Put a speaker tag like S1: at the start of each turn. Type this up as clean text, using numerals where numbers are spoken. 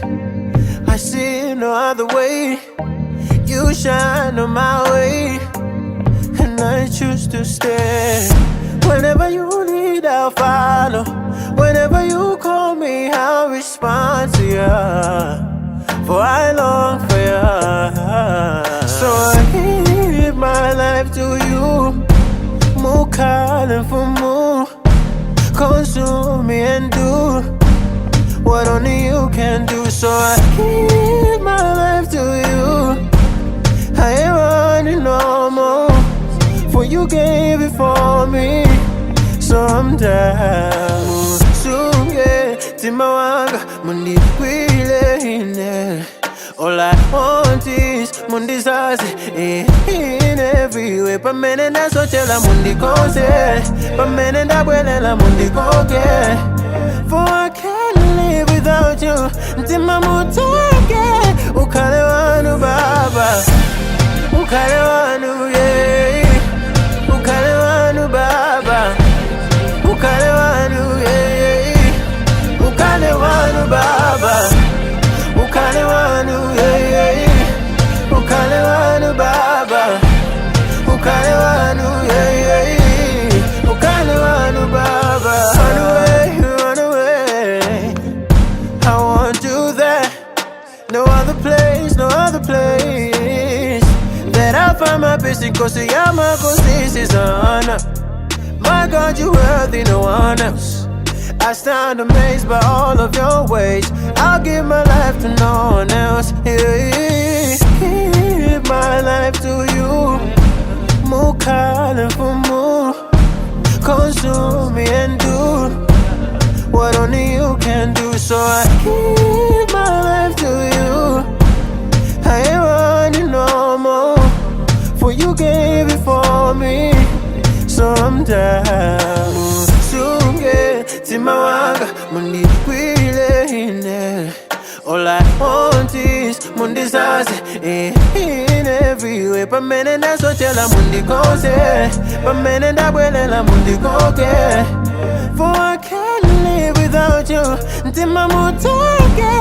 S1: day. I see no other way. You shine on my way, and I choose to stay. Whenever you need, I'll follow. Whenever you call me, I'll respond to you. For I long for you. So I give my life to you. More calling for more. Consume me and do what only you can do. So I give my life to you. I ain't running no more, for you gave it for me. So I'm down. Soon, yeah, Timawanga, Mundi, Queen. All I want is Mundi's eyes in every way. Pamene na sochela Mundi kose, Pamene na buelela Mundi koke. For I can't live without you. Ntima muteke, ukale wanu baba, ukale wanu yeah, ukale wanu baba, ukale wanu yeah, ukale wanu baba, ukale wanu yeah, ukale wanu baba, ukale wanu yeah, ukale wanu baba. Run away, run away. I want you there. No other place, no other place that I find my peace. Cause Yama, cause this is an honor. My God, you worthy, no one else. I stand amazed by all of your ways. I'll give my life to no one else. Yeah, give my life to you. More calling for more. Consume me and do what only you can do. So I give my life to you. I ain't running no more, for you gave it for me. So I'm down. Soon get Timawanga, Mundi Queen. All I want is Mundi's eyes in every way. Pamene na sochela Mundi kose, Pamene na buelela Mundi koke. For I can't live without you. Ntima muteke,